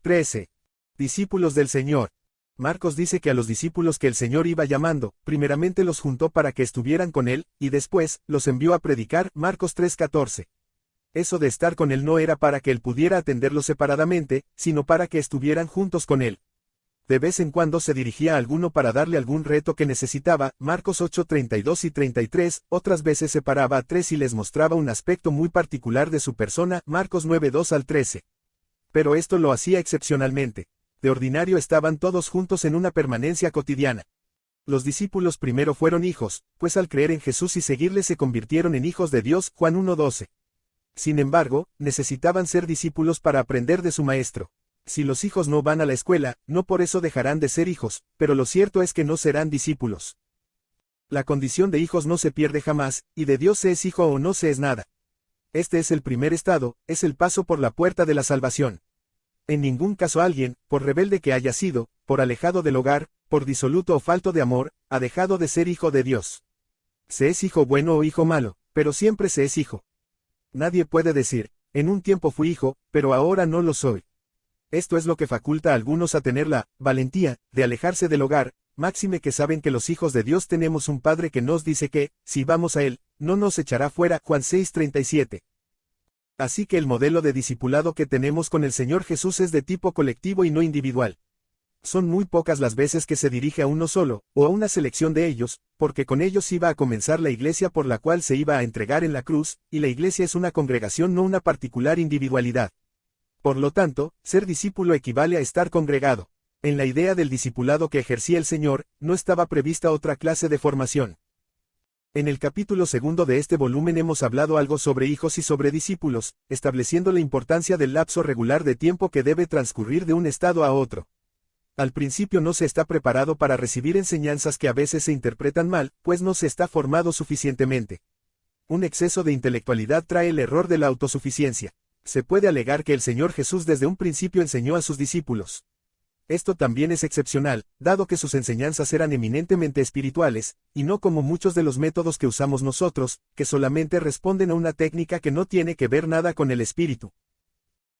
13. Discípulos del Señor. Marcos dice que a los discípulos que el Señor iba llamando, primeramente los juntó para que estuvieran con él, y después, los envió a predicar, Marcos 3:14. Eso de estar con él no era para que él pudiera atenderlos separadamente, sino para que estuvieran juntos con él. De vez en cuando se dirigía a alguno para darle algún reto que necesitaba, Marcos 8:32 y 33, otras veces separaba a tres y les mostraba un aspecto muy particular de su persona, Marcos 9:2 al 13. Pero esto lo hacía excepcionalmente. De ordinario estaban todos juntos en una permanencia cotidiana. Los discípulos primero fueron hijos, pues al creer en Jesús y seguirle se convirtieron en hijos de Dios, Juan 1:12. Sin embargo, necesitaban ser discípulos para aprender de su maestro. Si los hijos no van a la escuela, no por eso dejarán de ser hijos, pero lo cierto es que no serán discípulos. La condición de hijos no se pierde jamás, y de Dios se es hijo o no se es nada. Este es el primer estado, es el paso por la puerta de la salvación. En ningún caso alguien, por rebelde que haya sido, por alejado del hogar, por disoluto o falto de amor, ha dejado de ser hijo de Dios. Se es hijo bueno o hijo malo, pero siempre se es hijo. Nadie puede decir, en un tiempo fui hijo, pero ahora no lo soy. Esto es lo que faculta a algunos a tener la valentía de alejarse del hogar, máxime que saben que los hijos de Dios tenemos un Padre que nos dice que, si vamos a Él, no nos echará fuera, Juan 6:37. Así que el modelo de discipulado que tenemos con el Señor Jesús es de tipo colectivo y no individual. Son muy pocas las veces que se dirige a uno solo, o a una selección de ellos, porque con ellos iba a comenzar la iglesia por la cual se iba a entregar en la cruz, y la iglesia es una congregación no una particular individualidad. Por lo tanto, ser discípulo equivale a estar congregado. En la idea del discipulado que ejercía el Señor, no estaba prevista otra clase de formación. En el capítulo 2 de este volumen hemos hablado algo sobre hijos y sobre discípulos, estableciendo la importancia del lapso regular de tiempo que debe transcurrir de un estado a otro. Al principio no se está preparado para recibir enseñanzas que a veces se interpretan mal, pues no se está formado suficientemente. Un exceso de intelectualidad trae el error de la autosuficiencia. Se puede alegar que el Señor Jesús desde un principio enseñó a sus discípulos. Esto también es excepcional, dado que sus enseñanzas eran eminentemente espirituales, y no como muchos de los métodos que usamos nosotros, que solamente responden a una técnica que no tiene que ver nada con el espíritu.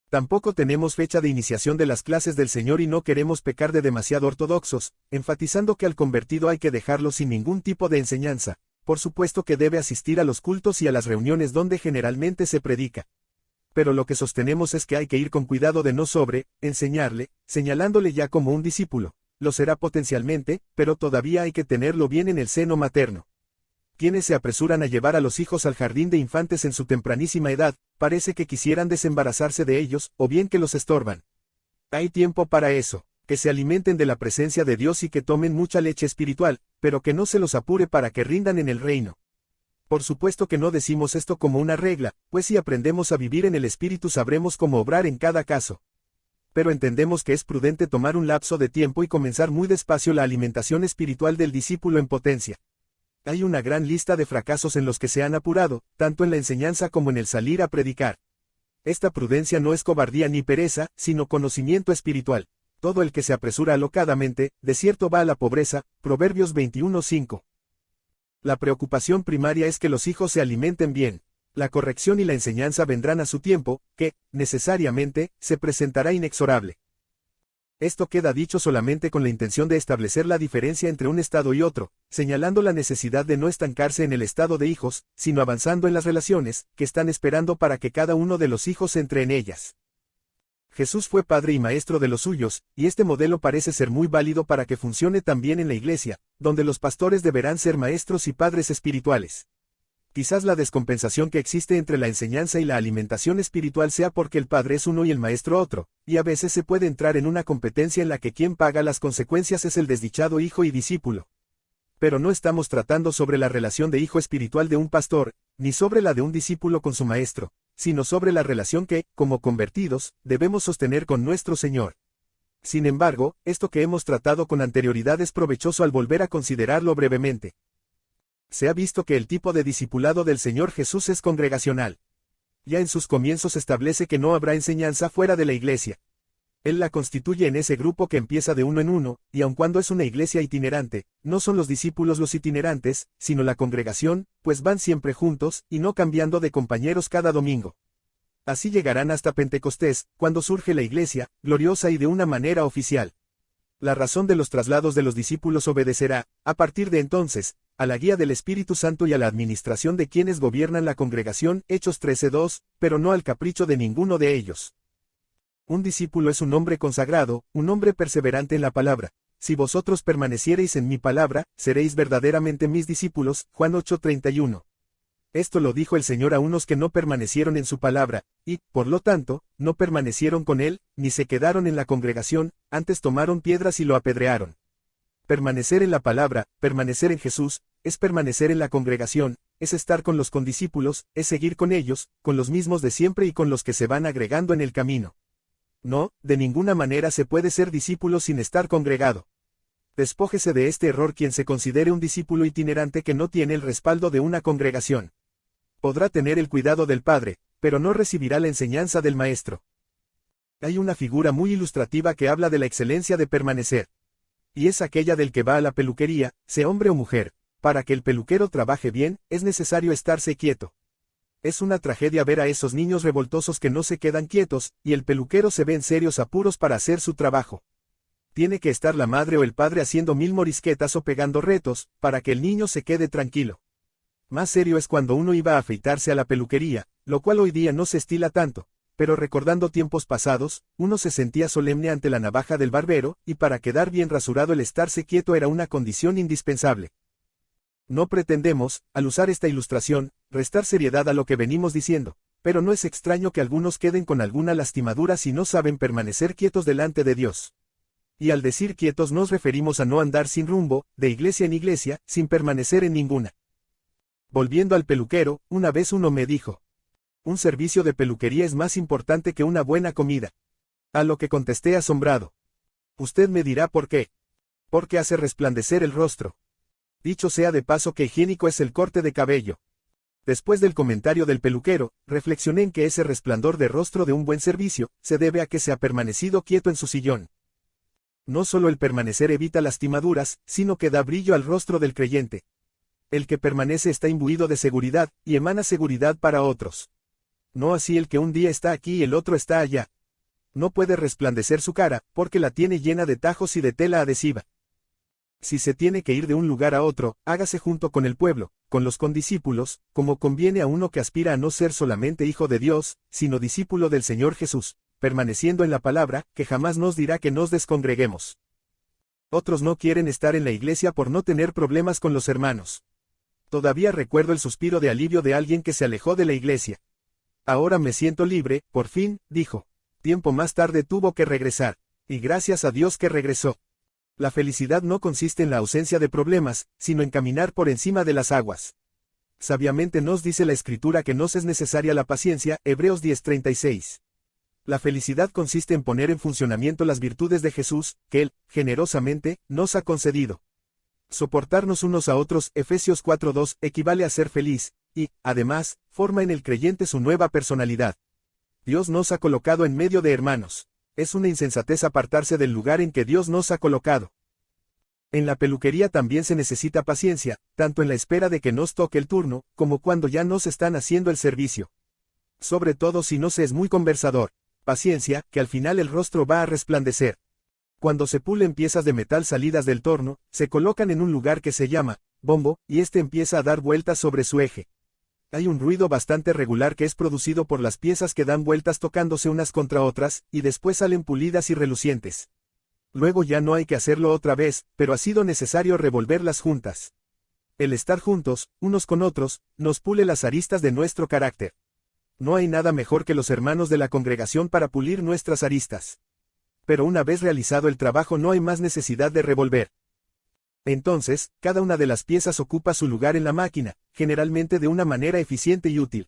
Tampoco tenemos fecha de iniciación de las clases del Señor y no queremos pecar de demasiado ortodoxos, enfatizando que al convertido hay que dejarlo sin ningún tipo de enseñanza. Por supuesto que debe asistir a los cultos y a las reuniones donde generalmente se predica. Pero lo que sostenemos es que hay que ir con cuidado de no enseñarle, señalándole ya como un discípulo. Lo será potencialmente, pero todavía hay que tenerlo bien en el seno materno. Quienes se apresuran a llevar a los hijos al jardín de infantes en su tempranísima edad, parece que quisieran desembarazarse de ellos, o bien que los estorban. Hay tiempo para eso, que se alimenten de la presencia de Dios y que tomen mucha leche espiritual, pero que no se los apure para que rindan en el reino. Por supuesto que no decimos esto como una regla, pues si aprendemos a vivir en el Espíritu sabremos cómo obrar en cada caso. Pero entendemos que es prudente tomar un lapso de tiempo y comenzar muy despacio la alimentación espiritual del discípulo en potencia. Hay una gran lista de fracasos en los que se han apurado, tanto en la enseñanza como en el salir a predicar. Esta prudencia no es cobardía ni pereza, sino conocimiento espiritual. Todo el que se apresura alocadamente, de cierto va a la pobreza, Proverbios 21:5. La preocupación primaria es que los hijos se alimenten bien. La corrección y la enseñanza vendrán a su tiempo, que, necesariamente, se presentará inexorable. Esto queda dicho solamente con la intención de establecer la diferencia entre un estado y otro, señalando la necesidad de no estancarse en el estado de hijos, sino avanzando en las relaciones, que están esperando para que cada uno de los hijos entre en ellas. Jesús fue padre y maestro de los suyos, y este modelo parece ser muy válido para que funcione también en la iglesia, donde los pastores deberán ser maestros y padres espirituales. Quizás la descompensación que existe entre la enseñanza y la alimentación espiritual sea porque el padre es uno y el maestro otro, y a veces se puede entrar en una competencia en la que quien paga las consecuencias es el desdichado hijo y discípulo. Pero no estamos tratando sobre la relación de hijo espiritual de un pastor, ni sobre la de un discípulo con su maestro, sino sobre la relación que, como convertidos, debemos sostener con nuestro Señor. Sin embargo, esto que hemos tratado con anterioridad es provechoso al volver a considerarlo brevemente. Se ha visto que el tipo de discipulado del Señor Jesús es congregacional. Ya en sus comienzos establece que no habrá enseñanza fuera de la iglesia. Él la constituye en ese grupo que empieza de uno en uno, y aun cuando es una iglesia itinerante, no son los discípulos los itinerantes, sino la congregación, pues van siempre juntos, y no cambiando de compañeros cada domingo. Así llegarán hasta Pentecostés, cuando surge la iglesia, gloriosa y de una manera oficial. La razón de los traslados de los discípulos obedecerá, a partir de entonces, a la guía del Espíritu Santo y a la administración de quienes gobiernan la congregación, Hechos 13:2, pero no al capricho de ninguno de ellos. Un discípulo es un hombre consagrado, un hombre perseverante en la palabra. Si vosotros permaneciereis en mi palabra, seréis verdaderamente mis discípulos, Juan 8:31. Esto lo dijo el Señor a unos que no permanecieron en su palabra, y, por lo tanto, no permanecieron con él, ni se quedaron en la congregación, antes tomaron piedras y lo apedrearon. Permanecer en la palabra, permanecer en Jesús, es permanecer en la congregación, es estar con los condiscípulos, es seguir con ellos, con los mismos de siempre y con los que se van agregando en el camino. No, de ninguna manera se puede ser discípulo sin estar congregado. Despójese de este error quien se considere un discípulo itinerante que no tiene el respaldo de una congregación. Podrá tener el cuidado del Padre, pero no recibirá la enseñanza del Maestro. Hay una figura muy ilustrativa que habla de la excelencia de permanecer. Y es aquella del que va a la peluquería, sea hombre o mujer. Para que el peluquero trabaje bien, es necesario estarse quieto. Es una tragedia ver a esos niños revoltosos que no se quedan quietos, y el peluquero se ve en serios apuros para hacer su trabajo. Tiene que estar la madre o el padre haciendo 1000 morisquetas o pegando retos, para que el niño se quede tranquilo. Más serio es cuando uno iba a afeitarse a la peluquería, lo cual hoy día no se estila tanto, pero recordando tiempos pasados, uno se sentía solemne ante la navaja del barbero, y para quedar bien rasurado el estarse quieto era una condición indispensable. No pretendemos, al usar esta ilustración, restar seriedad a lo que venimos diciendo, pero no es extraño que algunos queden con alguna lastimadura si no saben permanecer quietos delante de Dios. Y al decir quietos nos referimos a no andar sin rumbo, de iglesia en iglesia, sin permanecer en ninguna. Volviendo al peluquero, una vez uno me dijo: un servicio de peluquería es más importante que una buena comida. A lo que contesté asombrado: usted me dirá por qué. Porque hace resplandecer el rostro. Dicho sea de paso que higiénico es el corte de cabello. Después del comentario del peluquero, reflexioné en que ese resplandor de rostro de un buen servicio, se debe a que se ha permanecido quieto en su sillón. No solo el permanecer evita lastimaduras, sino que da brillo al rostro del creyente. El que permanece está imbuido de seguridad, y emana seguridad para otros. No así el que un día está aquí y el otro está allá. No puede resplandecer su cara, porque la tiene llena de tajos y de tela adhesiva. Si se tiene que ir de un lugar a otro, hágase junto con el pueblo, con los condiscípulos, como conviene a uno que aspira a no ser solamente hijo de Dios, sino discípulo del Señor Jesús, permaneciendo en la palabra, que jamás nos dirá que nos descongreguemos. Otros no quieren estar en la iglesia por no tener problemas con los hermanos. Todavía recuerdo el suspiro de alivio de alguien que se alejó de la iglesia. Ahora me siento libre, por fin, dijo. Tiempo más tarde tuvo que regresar, y gracias a Dios que regresó. La felicidad no consiste en la ausencia de problemas, sino en caminar por encima de las aguas. Sabiamente nos dice la Escritura que nos es necesaria la paciencia, Hebreos 10:36. La felicidad consiste en poner en funcionamiento las virtudes de Jesús, que Él, generosamente, nos ha concedido. Soportarnos unos a otros, Efesios 4:2, equivale a ser feliz, y, además, forma en el creyente su nueva personalidad. Dios nos ha colocado en medio de hermanos. Es una insensatez apartarse del lugar en que Dios nos ha colocado. En la peluquería también se necesita paciencia, tanto en la espera de que nos toque el turno, como cuando ya nos están haciendo el servicio. Sobre todo si no se es muy conversador. Paciencia, que al final el rostro va a resplandecer. Cuando se pulen piezas de metal salidas del torno, se colocan en un lugar que se llama bombo, y este empieza a dar vueltas sobre su eje. Hay un ruido bastante regular que es producido por las piezas que dan vueltas tocándose unas contra otras, y después salen pulidas y relucientes. Luego ya no hay que hacerlo otra vez, pero ha sido necesario revolverlas juntas. El estar juntos, unos con otros, nos pule las aristas de nuestro carácter. No hay nada mejor que los hermanos de la congregación para pulir nuestras aristas. Pero una vez realizado el trabajo no hay más necesidad de revolver. Entonces, cada una de las piezas ocupa su lugar en la máquina, generalmente de una manera eficiente y útil.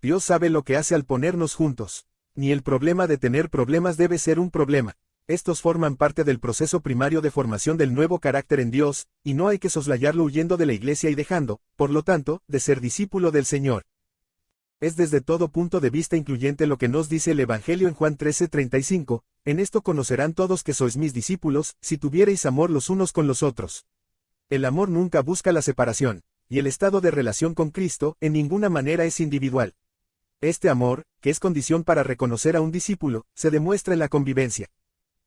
Dios sabe lo que hace al ponernos juntos. Ni el problema de tener problemas debe ser un problema. Estos forman parte del proceso primario de formación del nuevo carácter en Dios, y no hay que soslayarlo huyendo de la iglesia y dejando, por lo tanto, de ser discípulo del Señor. Es desde todo punto de vista incluyente lo que nos dice el Evangelio en Juan 13:35, en esto conocerán todos que sois mis discípulos, si tuviereis amor los unos con los otros. El amor nunca busca la separación, y el estado de relación con Cristo, en ninguna manera es individual. Este amor, que es condición para reconocer a un discípulo, se demuestra en la convivencia.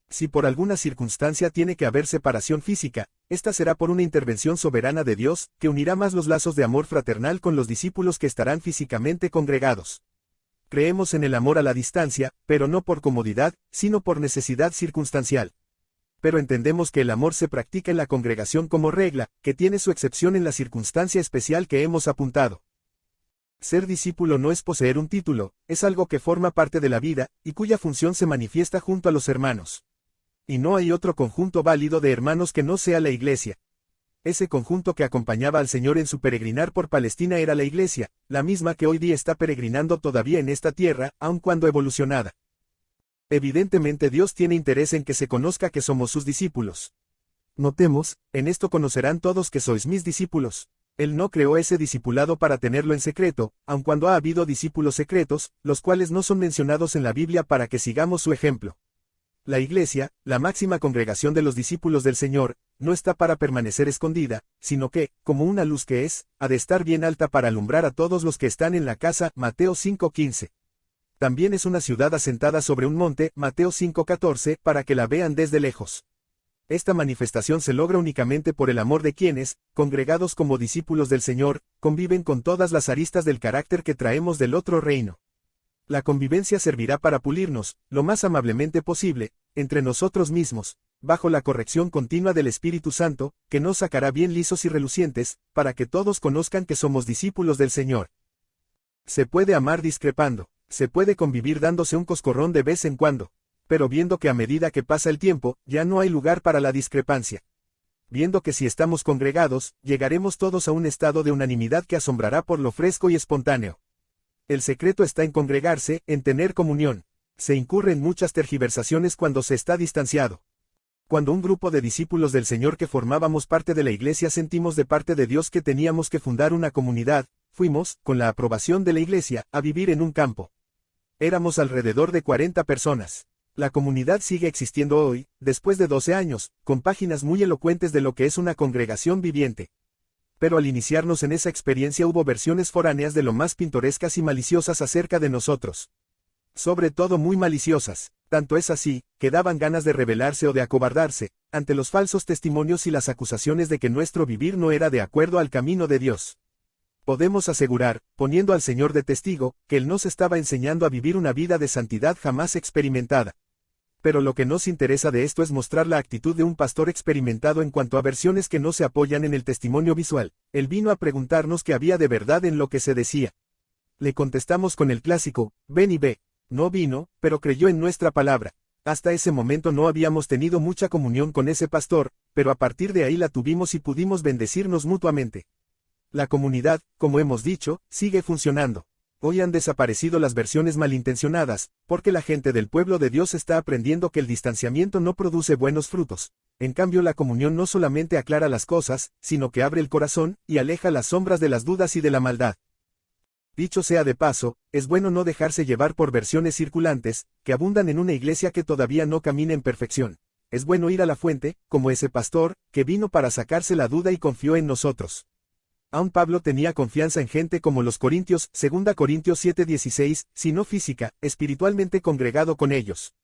Si por alguna circunstancia tiene que haber separación física, esta será por una intervención soberana de Dios, que unirá más los lazos de amor fraternal con los discípulos que estarán físicamente congregados. Creemos en el amor a la distancia, pero no por comodidad, sino por necesidad circunstancial. Pero entendemos que el amor se practica en la congregación como regla, que tiene su excepción en la circunstancia especial que hemos apuntado. Ser discípulo no es poseer un título, es algo que forma parte de la vida, y cuya función se manifiesta junto a los hermanos. Y no hay otro conjunto válido de hermanos que no sea la Iglesia. Ese conjunto que acompañaba al Señor en su peregrinar por Palestina era la Iglesia, la misma que hoy día está peregrinando todavía en esta tierra, aun cuando evolucionada. Evidentemente Dios tiene interés en que se conozca que somos sus discípulos. Notemos, en esto conocerán todos que sois mis discípulos. Él no creó ese discipulado para tenerlo en secreto, aun cuando ha habido discípulos secretos, los cuales no son mencionados en la Biblia para que sigamos su ejemplo. La Iglesia, la máxima congregación de los discípulos del Señor, no está para permanecer escondida, sino que, como una luz que es, ha de estar bien alta para alumbrar a todos los que están en la casa, Mateo 5:15. También es una ciudad asentada sobre un monte, Mateo 5:14, para que la vean desde lejos. Esta manifestación se logra únicamente por el amor de quienes, congregados como discípulos del Señor, conviven con todas las aristas del carácter que traemos del otro reino. La convivencia servirá para pulirnos, lo más amablemente posible, entre nosotros mismos, bajo la corrección continua del Espíritu Santo, que nos sacará bien lisos y relucientes, para que todos conozcan que somos discípulos del Señor. Se puede amar discrepando, se puede convivir dándose un coscorrón de vez en cuando, pero viendo que a medida que pasa el tiempo, ya no hay lugar para la discrepancia. Viendo que si estamos congregados, llegaremos todos a un estado de unanimidad que asombrará por lo fresco y espontáneo. El secreto está en congregarse, en tener comunión. Se incurre en muchas tergiversaciones cuando se está distanciado. Cuando un grupo de discípulos del Señor que formábamos parte de la Iglesia sentimos de parte de Dios que teníamos que fundar una comunidad, fuimos, con la aprobación de la Iglesia, a vivir en un campo. Éramos alrededor de 40 personas. La comunidad sigue existiendo hoy, después de 12 años, con páginas muy elocuentes de lo que es una congregación viviente. Pero al iniciarnos en esa experiencia hubo versiones foráneas de lo más pintorescas y maliciosas acerca de nosotros. Sobre todo muy maliciosas, tanto es así, que daban ganas de rebelarse o de acobardarse, ante los falsos testimonios y las acusaciones de que nuestro vivir no era de acuerdo al camino de Dios. Podemos asegurar, poniendo al Señor de testigo, que Él nos estaba enseñando a vivir una vida de santidad jamás experimentada. Pero lo que nos interesa de esto es mostrar la actitud de un pastor experimentado en cuanto a versiones que no se apoyan en el testimonio visual. Él vino a preguntarnos qué había de verdad en lo que se decía. Le contestamos con el clásico, ven y ve. No vino, pero creyó en nuestra palabra. Hasta ese momento no habíamos tenido mucha comunión con ese pastor, pero a partir de ahí la tuvimos y pudimos bendecirnos mutuamente. La comunidad, como hemos dicho, sigue funcionando. Hoy han desaparecido las versiones malintencionadas, porque la gente del pueblo de Dios está aprendiendo que el distanciamiento no produce buenos frutos. En cambio la comunión no solamente aclara las cosas, sino que abre el corazón, y aleja las sombras de las dudas y de la maldad. Dicho sea de paso, es bueno no dejarse llevar por versiones circulantes, que abundan en una iglesia que todavía no camina en perfección. Es bueno ir a la fuente, como ese pastor, que vino para sacarse la duda y confió en nosotros. Aun Pablo tenía confianza en gente como los corintios, 2 Corintios 7:16, si no física, espiritualmente congregado con ellos.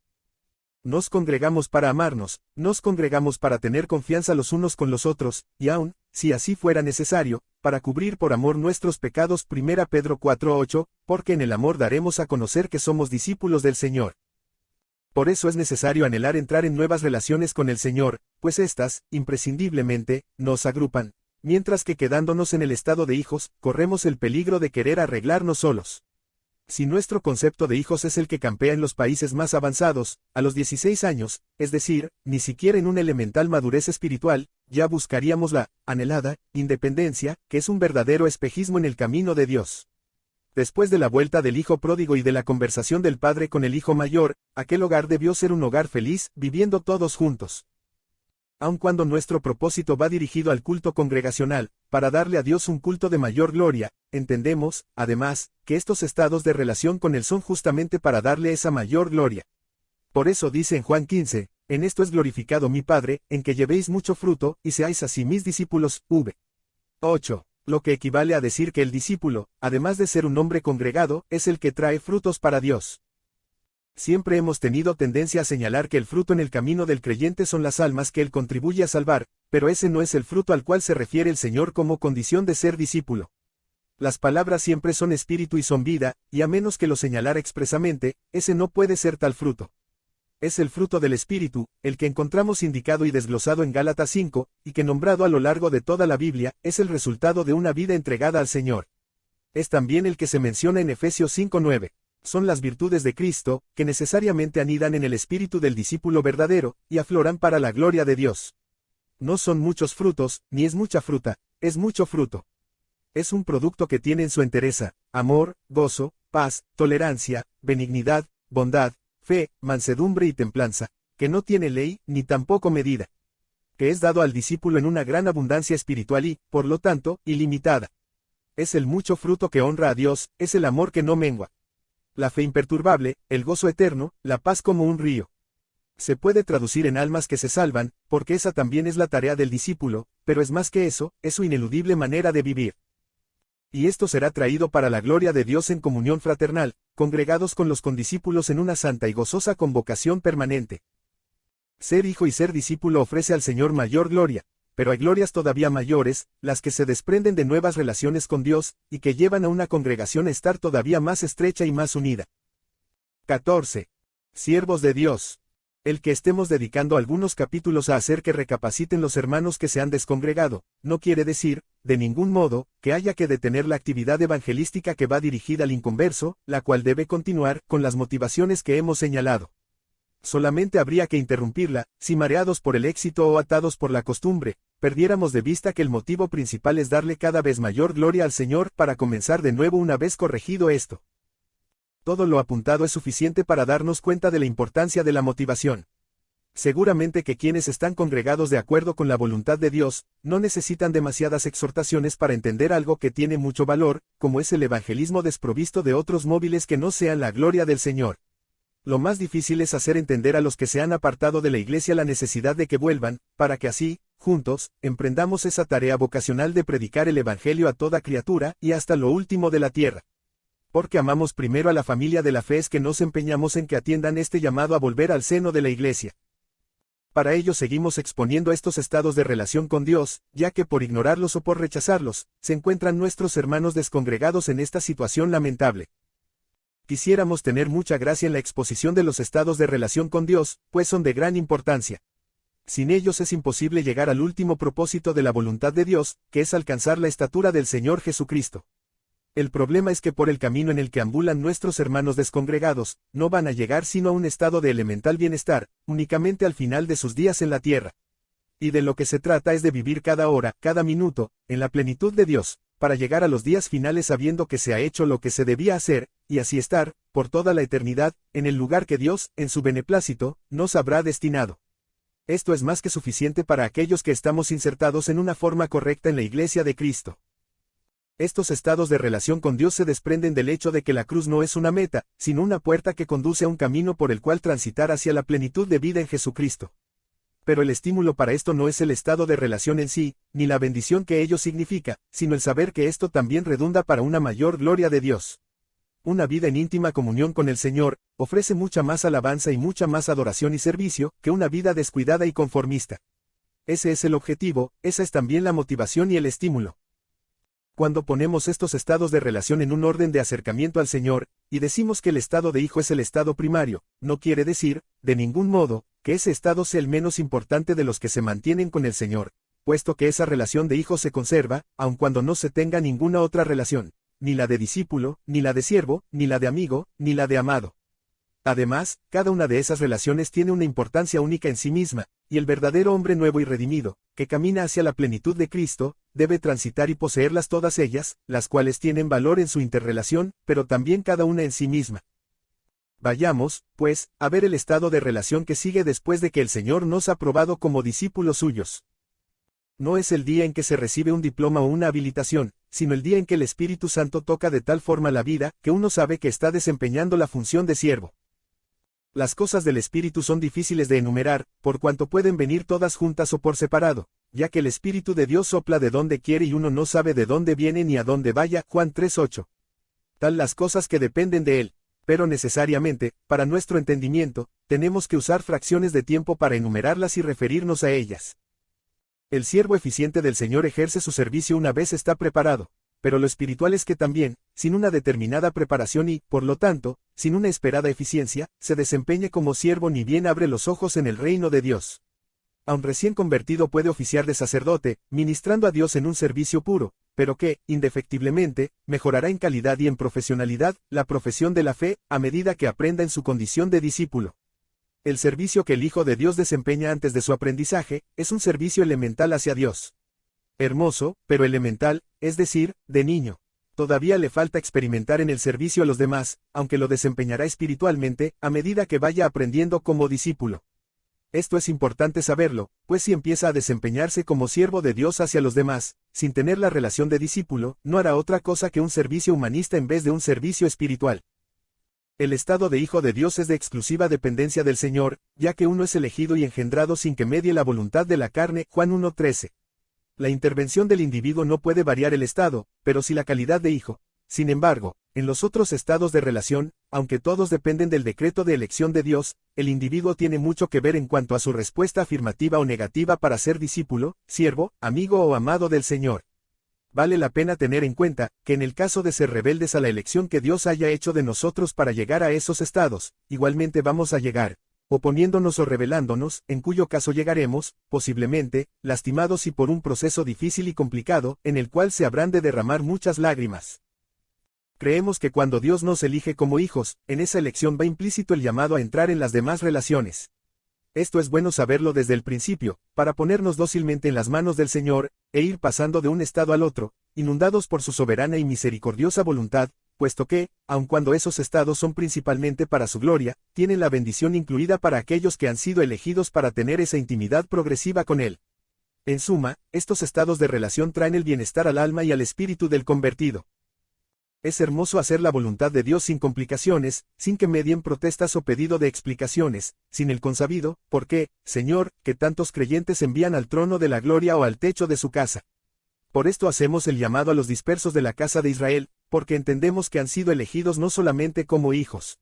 Nos congregamos para amarnos, nos congregamos para tener confianza los unos con los otros, y aun, si así fuera necesario, para cubrir por amor nuestros pecados. 1 Pedro 4:8, porque en el amor daremos a conocer que somos discípulos del Señor. Por eso es necesario anhelar entrar en nuevas relaciones con el Señor, pues éstas, imprescindiblemente, nos agrupan. Mientras que quedándonos en el estado de hijos, corremos el peligro de querer arreglarnos solos. Si nuestro concepto de hijos es el que campea en los países más avanzados, a los 16 años, es decir, ni siquiera en una elemental madurez espiritual, ya buscaríamos la anhelada independencia, que es un verdadero espejismo en el camino de Dios. Después de la vuelta del hijo pródigo y de la conversación del padre con el hijo mayor, aquel hogar debió ser un hogar feliz, viviendo todos juntos. Aun cuando nuestro propósito va dirigido al culto congregacional, para darle a Dios un culto de mayor gloria, entendemos, además, que estos estados de relación con Él son justamente para darle esa mayor gloria. Por eso dice en Juan 15, en esto es glorificado mi Padre, en que llevéis mucho fruto, y seáis así mis discípulos. 8. lo que equivale a decir que el discípulo, además de ser un hombre congregado, es el que trae frutos para Dios. Siempre hemos tenido tendencia a señalar que el fruto en el camino del creyente son las almas que él contribuye a salvar, pero ese no es el fruto al cual se refiere el Señor como condición de ser discípulo. Las palabras siempre son espíritu y son vida, y a menos que lo señalara expresamente, ese no puede ser tal fruto. Es el fruto del Espíritu, el que encontramos indicado y desglosado en Gálatas 5, y que nombrado a lo largo de toda la Biblia, es el resultado de una vida entregada al Señor. Es también el que se menciona en Efesios 5:9. Son las virtudes de Cristo, que necesariamente anidan en el espíritu del discípulo verdadero, y afloran para la gloria de Dios. No son muchos frutos, ni es mucha fruta, es mucho fruto. Es un producto que tiene en su entereza, amor, gozo, paz, tolerancia, benignidad, bondad, fe, mansedumbre y templanza, que no tiene ley, ni tampoco medida. Que es dado al discípulo en una gran abundancia espiritual y, por lo tanto, ilimitada. Es el mucho fruto que honra a Dios, es el amor que no mengua. La fe imperturbable, el gozo eterno, la paz como un río. Se puede traducir en almas que se salvan, porque esa también es la tarea del discípulo, pero es más que eso, es su ineludible manera de vivir. Y esto será traído para la gloria de Dios en comunión fraternal, congregados con los condiscípulos en una santa y gozosa convocación permanente. Ser hijo y ser discípulo ofrece al Señor mayor gloria, pero hay glorias todavía mayores, las que se desprenden de nuevas relaciones con Dios, y que llevan a una congregación a estar todavía más estrecha y más unida. 14. Siervos de Dios. El que estemos dedicando algunos capítulos a hacer que recapaciten los hermanos que se han descongregado, no quiere decir, de ningún modo, que haya que detener la actividad evangelística que va dirigida al inconverso, la cual debe continuar con las motivaciones que hemos señalado. Solamente habría que interrumpirla, si mareados por el éxito o atados por la costumbre, perdiéramos de vista que el motivo principal es darle cada vez mayor gloria al Señor para comenzar de nuevo una vez corregido esto. Todo lo apuntado es suficiente para darnos cuenta de la importancia de la motivación. Seguramente que quienes están congregados de acuerdo con la voluntad de Dios, no necesitan demasiadas exhortaciones para entender algo que tiene mucho valor, como es el evangelismo desprovisto de otros móviles que no sean la gloria del Señor. Lo más difícil es hacer entender a los que se han apartado de la iglesia la necesidad de que vuelvan, para que así, juntos, emprendamos esa tarea vocacional de predicar el evangelio a toda criatura y hasta lo último de la tierra. Porque amamos primero a la familia de la fe es que nos empeñamos en que atiendan este llamado a volver al seno de la iglesia. Para ello seguimos exponiendo estos estados de relación con Dios, ya que por ignorarlos o por rechazarlos, se encuentran nuestros hermanos descongregados en esta situación lamentable. Quisiéramos tener mucha gracia en la exposición de los estados de relación con Dios, pues son de gran importancia. Sin ellos es imposible llegar al último propósito de la voluntad de Dios, que es alcanzar la estatura del Señor Jesucristo. El problema es que por el camino en el que ambulan nuestros hermanos descongregados, no van a llegar sino a un estado de elemental bienestar, únicamente al final de sus días en la tierra. Y de lo que se trata es de vivir cada hora, cada minuto, en la plenitud de Dios, para llegar a los días finales sabiendo que se ha hecho lo que se debía hacer, y así estar, por toda la eternidad, en el lugar que Dios, en su beneplácito, nos habrá destinado. Esto es más que suficiente para aquellos que estamos insertados en una forma correcta en la Iglesia de Cristo. Estos estados de relación con Dios se desprenden del hecho de que la cruz no es una meta, sino una puerta que conduce a un camino por el cual transitar hacia la plenitud de vida en Jesucristo. Pero el estímulo para esto no es el estado de relación en sí, ni la bendición que ello significa, sino el saber que esto también redunda para una mayor gloria de Dios. Una vida en íntima comunión con el Señor, ofrece mucha más alabanza y mucha más adoración y servicio, que una vida descuidada y conformista. Ese es el objetivo, esa es también la motivación y el estímulo. Cuando ponemos estos estados de relación en un orden de acercamiento al Señor, y decimos que el estado de hijo es el estado primario, no quiere decir, de ningún modo, que ese estado sea el menos importante de los que se mantienen con el Señor, puesto que esa relación de hijo se conserva, aun cuando no se tenga ninguna otra relación, ni la de discípulo, ni la de siervo, ni la de amigo, ni la de amado. Además, cada una de esas relaciones tiene una importancia única en sí misma, y el verdadero hombre nuevo y redimido, que camina hacia la plenitud de Cristo, debe transitar y poseerlas todas ellas, las cuales tienen valor en su interrelación, pero también cada una en sí misma. Vayamos, pues, a ver el estado de relación que sigue después de que el Señor nos ha aprobado como discípulos suyos. No es el día en que se recibe un diploma o una habilitación, sino el día en que el Espíritu Santo toca de tal forma la vida, que uno sabe que está desempeñando la función de siervo. Las cosas del Espíritu son difíciles de enumerar, por cuanto pueden venir todas juntas o por separado, ya que el Espíritu de Dios sopla de donde quiere y uno no sabe de dónde viene ni a dónde vaya. Juan 3:8. Tal las cosas que dependen de él, pero necesariamente, para nuestro entendimiento, tenemos que usar fracciones de tiempo para enumerarlas y referirnos a ellas. El siervo eficiente del Señor ejerce su servicio una vez está preparado, pero lo espiritual es que también, sin una determinada preparación y, por lo tanto, sin una esperada eficiencia, se desempeñe como siervo ni bien abre los ojos en el reino de Dios. Aun recién convertido puede oficiar de sacerdote, ministrando a Dios en un servicio puro, pero que, indefectiblemente, mejorará en calidad y en profesionalidad, la profesión de la fe, a medida que aprenda en su condición de discípulo. El servicio que el Hijo de Dios desempeña antes de su aprendizaje, es un servicio elemental hacia Dios. Hermoso, pero elemental, es decir, de niño. Todavía le falta experimentar en el servicio a los demás, aunque lo desempeñará espiritualmente, a medida que vaya aprendiendo como discípulo. Esto es importante saberlo, pues si empieza a desempeñarse como siervo de Dios hacia los demás, sin tener la relación de discípulo, no hará otra cosa que un servicio humanista en vez de un servicio espiritual. El estado de hijo de Dios es de exclusiva dependencia del Señor, ya que uno es elegido y engendrado sin que medie la voluntad de la carne. Juan 1:13. La intervención del individuo no puede variar el estado, pero sí la calidad de hijo. Sin embargo, en los otros estados de relación, aunque todos dependen del decreto de elección de Dios, el individuo tiene mucho que ver en cuanto a su respuesta afirmativa o negativa para ser discípulo, siervo, amigo o amado del Señor. Vale la pena tener en cuenta, que en el caso de ser rebeldes a la elección que Dios haya hecho de nosotros para llegar a esos estados, igualmente vamos a llegar, oponiéndonos o rebelándonos, en cuyo caso llegaremos, posiblemente, lastimados y por un proceso difícil y complicado, en el cual se habrán de derramar muchas lágrimas. Creemos que cuando Dios nos elige como hijos, en esa elección va implícito el llamado a entrar en las demás relaciones. Esto es bueno saberlo desde el principio, para ponernos dócilmente en las manos del Señor, e ir pasando de un estado al otro, inundados por su soberana y misericordiosa voluntad, puesto que, aun cuando esos estados son principalmente para su gloria, tienen la bendición incluida para aquellos que han sido elegidos para tener esa intimidad progresiva con Él. En suma, estos estados de relación traen el bienestar al alma y al espíritu del convertido. Es hermoso hacer la voluntad de Dios sin complicaciones, sin que medien protestas o pedido de explicaciones, sin el consabido, ¿por qué, Señor, que tantos creyentes envían al trono de la gloria o al techo de su casa? Por esto hacemos el llamado a los dispersos de la casa de Israel, porque entendemos que han sido elegidos no solamente como hijos.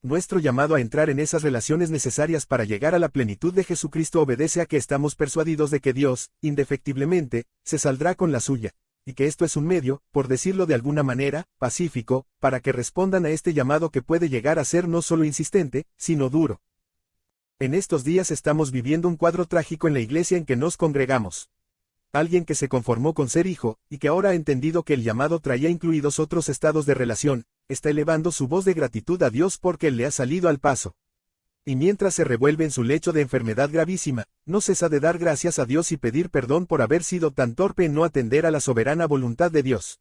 Nuestro llamado a entrar en esas relaciones necesarias para llegar a la plenitud de Jesucristo obedece a que estamos persuadidos de que Dios, indefectiblemente, se saldrá con la suya, y que esto es un medio, por decirlo de alguna manera, pacífico, para que respondan a este llamado que puede llegar a ser no solo insistente, sino duro. En estos días estamos viviendo un cuadro trágico en la iglesia en que nos congregamos. Alguien que se conformó con ser hijo, y que ahora ha entendido que el llamado traía incluidos otros estados de relación, está elevando su voz de gratitud a Dios porque Él le ha salido al paso. Y mientras se revuelve en su lecho de enfermedad gravísima, no cesa de dar gracias a Dios y pedir perdón por haber sido tan torpe en no atender a la soberana voluntad de Dios.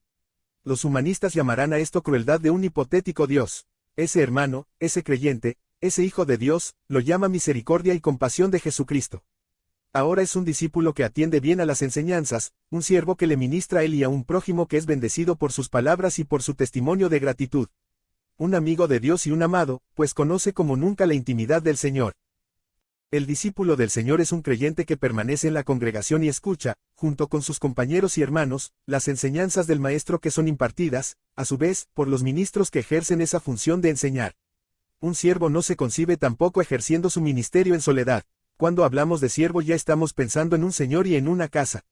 Los humanistas llamarán a esto crueldad de un hipotético Dios. Ese hermano, ese creyente, ese hijo de Dios, lo llama misericordia y compasión de Jesucristo. Ahora es un discípulo que atiende bien a las enseñanzas, un siervo que le ministra a él y a un prójimo que es bendecido por sus palabras y por su testimonio de gratitud. Un amigo de Dios y un amado, pues conoce como nunca la intimidad del Señor. El discípulo del Señor es un creyente que permanece en la congregación y escucha, junto con sus compañeros y hermanos, las enseñanzas del Maestro que son impartidas, a su vez, por los ministros que ejercen esa función de enseñar. Un siervo no se concibe tampoco ejerciendo su ministerio en soledad. Cuando hablamos de siervo ya estamos pensando en un señor y en una casa.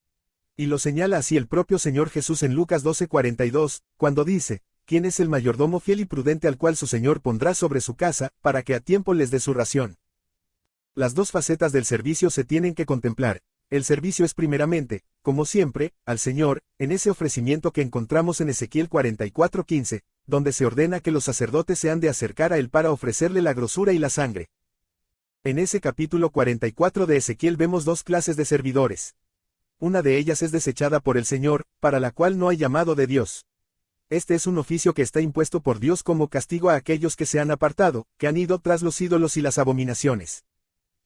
Y lo señala así el propio Señor Jesús en Lucas 12:42, cuando dice, ¿quién es el mayordomo fiel y prudente al cual su Señor pondrá sobre su casa, para que a tiempo les dé su ración? Las dos facetas del servicio se tienen que contemplar. El servicio es primeramente, como siempre, al Señor, en ese ofrecimiento que encontramos en Ezequiel 44:15, donde se ordena que los sacerdotes se han de acercar a Él para ofrecerle la grosura y la sangre. En ese capítulo 44 de Ezequiel vemos dos clases de servidores. Una de ellas es desechada por el Señor, para la cual no hay llamado de Dios. Este es un oficio que está impuesto por Dios como castigo a aquellos que se han apartado, que han ido tras los ídolos y las abominaciones.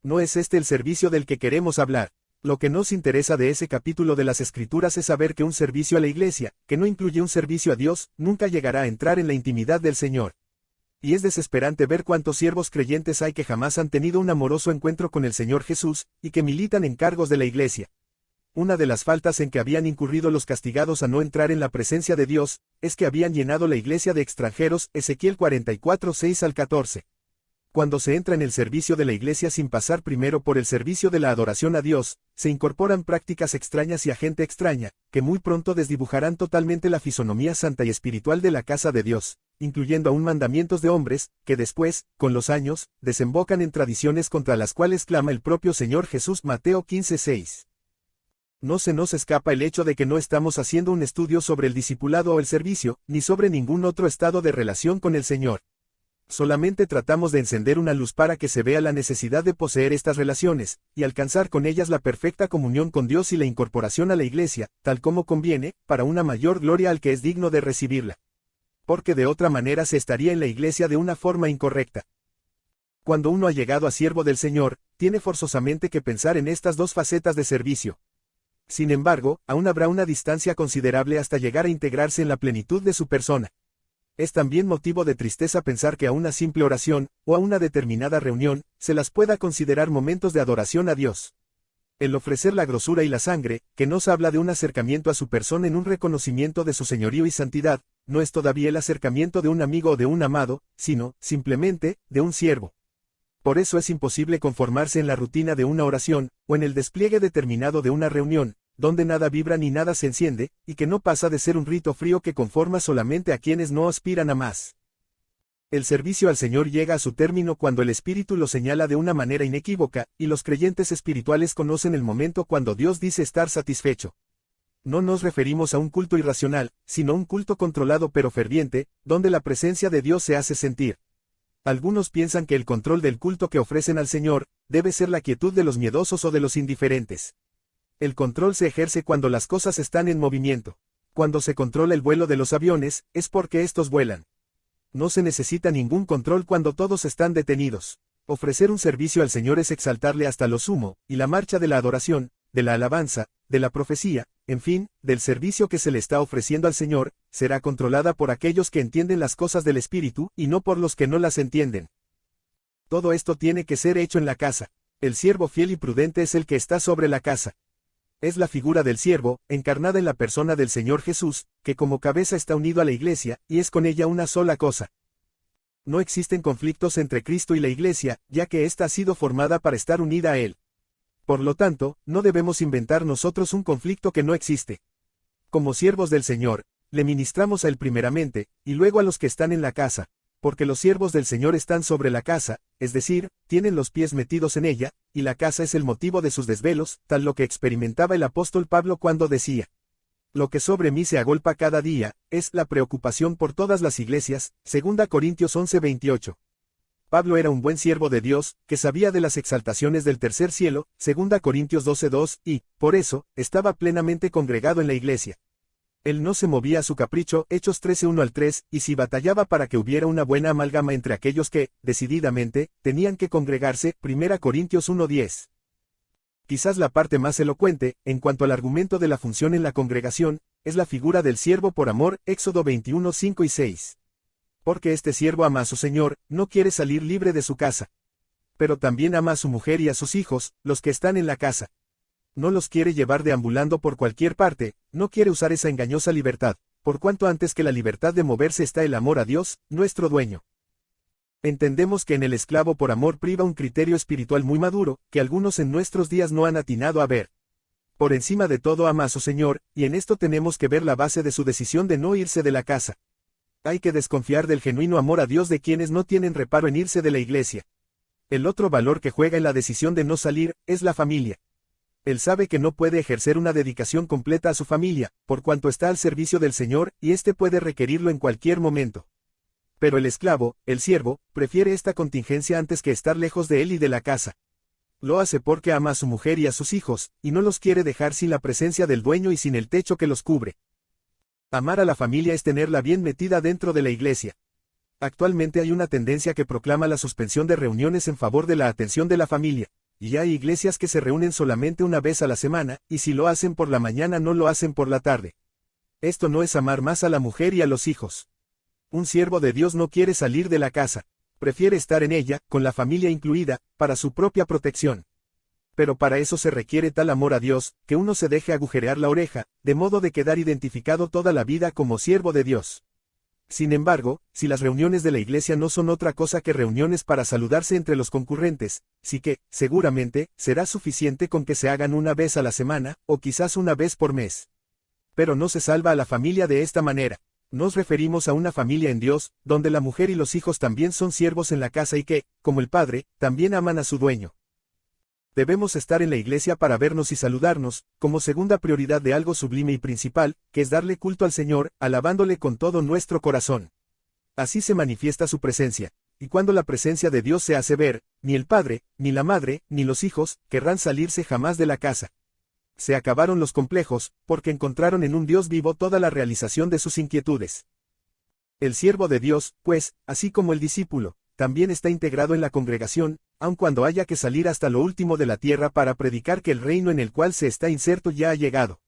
No es este el servicio del que queremos hablar. Lo que nos interesa de ese capítulo de las Escrituras es saber que un servicio a la iglesia, que no incluye un servicio a Dios, nunca llegará a entrar en la intimidad del Señor. Y es desesperante ver cuántos siervos creyentes hay que jamás han tenido un amoroso encuentro con el Señor Jesús, y que militan en cargos de la iglesia. Una de las faltas en que habían incurrido los castigados a no entrar en la presencia de Dios, es que habían llenado la iglesia de extranjeros, Ezequiel 44, 6 al 14. Cuando se entra en el servicio de la iglesia sin pasar primero por el servicio de la adoración a Dios, se incorporan prácticas extrañas y a gente extraña, que muy pronto desdibujarán totalmente la fisonomía santa y espiritual de la casa de Dios, incluyendo aún mandamientos de hombres, que después, con los años, desembocan en tradiciones contra las cuales clama el propio Señor Jesús. Mateo 15, 6. No se nos escapa el hecho de que no estamos haciendo un estudio sobre el discipulado o el servicio, ni sobre ningún otro estado de relación con el Señor. Solamente tratamos de encender una luz para que se vea la necesidad de poseer estas relaciones, y alcanzar con ellas la perfecta comunión con Dios y la incorporación a la iglesia, tal como conviene, para una mayor gloria al que es digno de recibirla. Porque de otra manera se estaría en la iglesia de una forma incorrecta. Cuando uno ha llegado a siervo del Señor, tiene forzosamente que pensar en estas dos facetas de servicio. Sin embargo, aún habrá una distancia considerable hasta llegar a integrarse en la plenitud de su persona. Es también motivo de tristeza pensar que a una simple oración, o a una determinada reunión, se las pueda considerar momentos de adoración a Dios. El ofrecer la grosura y la sangre, que nos habla de un acercamiento a su persona en un reconocimiento de su señorío y santidad, no es todavía el acercamiento de un amigo o de un amado, sino, simplemente, de un siervo. Por eso es imposible conformarse en la rutina de una oración, o en el despliegue determinado de una reunión, donde nada vibra ni nada se enciende, y que no pasa de ser un rito frío que conforma solamente a quienes no aspiran a más. El servicio al Señor llega a su término cuando el Espíritu lo señala de una manera inequívoca, y los creyentes espirituales conocen el momento cuando Dios dice estar satisfecho. No nos referimos a un culto irracional, sino a un culto controlado pero ferviente, donde la presencia de Dios se hace sentir. Algunos piensan que el control del culto que ofrecen al Señor, debe ser la quietud de los miedosos o de los indiferentes. El control se ejerce cuando las cosas están en movimiento. Cuando se controla el vuelo de los aviones, es porque estos vuelan. No se necesita ningún control cuando todos están detenidos. Ofrecer un servicio al Señor es exaltarle hasta lo sumo, y la marcha de la adoración, de la alabanza, de la profecía, en fin, del servicio que se le está ofreciendo al Señor, será controlada por aquellos que entienden las cosas del Espíritu, y no por los que no las entienden. Todo esto tiene que ser hecho en la casa. El siervo fiel y prudente es el que está sobre la casa. Es la figura del siervo, encarnada en la persona del Señor Jesús, que como cabeza está unido a la iglesia, y es con ella una sola cosa. No existen conflictos entre Cristo y la iglesia, ya que ésta ha sido formada para estar unida a Él. Por lo tanto, no debemos inventar nosotros un conflicto que no existe. Como siervos del Señor, le ministramos a Él primeramente, y luego a los que están en la casa, porque los siervos del Señor están sobre la casa, es decir, tienen los pies metidos en ella, y la casa es el motivo de sus desvelos, tal lo que experimentaba el apóstol Pablo cuando decía: lo que sobre mí se agolpa cada día, es la preocupación por todas las iglesias, 2 Corintios 11:28. Pablo era un buen siervo de Dios, que sabía de las exaltaciones del tercer cielo, 2 Corintios 12:2, y, por eso, estaba plenamente congregado en la iglesia. Él no se movía a su capricho, Hechos 13:1 al 3, y si batallaba para que hubiera una buena amalgama entre aquellos que, decididamente, tenían que congregarse, 1 Corintios 1:10. Quizás la parte más elocuente, en cuanto al argumento de la función en la congregación, es la figura del siervo por amor, Éxodo 21:5 y 6. Porque este siervo ama a su Señor, no quiere salir libre de su casa. Pero también ama a su mujer y a sus hijos, los que están en la casa. No los quiere llevar deambulando por cualquier parte, no quiere usar esa engañosa libertad, por cuanto antes que la libertad de moverse está el amor a Dios, nuestro dueño. Entendemos que en el esclavo por amor priva un criterio espiritual muy maduro, que algunos en nuestros días no han atinado a ver. Por encima de todo ama a su Señor, y en esto tenemos que ver la base de su decisión de no irse de la casa. Hay que desconfiar del genuino amor a Dios de quienes no tienen reparo en irse de la iglesia. El otro valor que juega en la decisión de no salir, es la familia. Él sabe que no puede ejercer una dedicación completa a su familia, por cuanto está al servicio del Señor, y éste puede requerirlo en cualquier momento. Pero el esclavo, el siervo, prefiere esta contingencia antes que estar lejos de él y de la casa. Lo hace porque ama a su mujer y a sus hijos, y no los quiere dejar sin la presencia del dueño y sin el techo que los cubre. Amar a la familia es tenerla bien metida dentro de la iglesia. Actualmente hay una tendencia que proclama la suspensión de reuniones en favor de la atención de la familia. Y hay iglesias que se reúnen solamente una vez a la semana, y si lo hacen por la mañana no lo hacen por la tarde. Esto no es amar más a la mujer y a los hijos. Un siervo de Dios no quiere salir de la casa. Prefiere estar en ella, con la familia incluida, para su propia protección. Pero para eso se requiere tal amor a Dios, que uno se deje agujerear la oreja, de modo de quedar identificado toda la vida como siervo de Dios. Sin embargo, si las reuniones de la iglesia no son otra cosa que reuniones para saludarse entre los concurrentes, sí que, seguramente, será suficiente con que se hagan una vez a la semana, o quizás una vez por mes. Pero no se salva a la familia de esta manera. Nos referimos a una familia en Dios, donde la mujer y los hijos también son siervos en la casa y que, como el padre, también aman a su dueño. Debemos estar en la iglesia para vernos y saludarnos, como segunda prioridad de algo sublime y principal, que es darle culto al Señor, alabándole con todo nuestro corazón. Así se manifiesta su presencia, y cuando la presencia de Dios se hace ver, ni el padre, ni la madre, ni los hijos, querrán salirse jamás de la casa. Se acabaron los complejos, porque encontraron en un Dios vivo toda la realización de sus inquietudes. El siervo de Dios, pues, así como el discípulo, también está integrado en la congregación, aun cuando haya que salir hasta lo último de la tierra para predicar que el reino en el cual se está inserto ya ha llegado.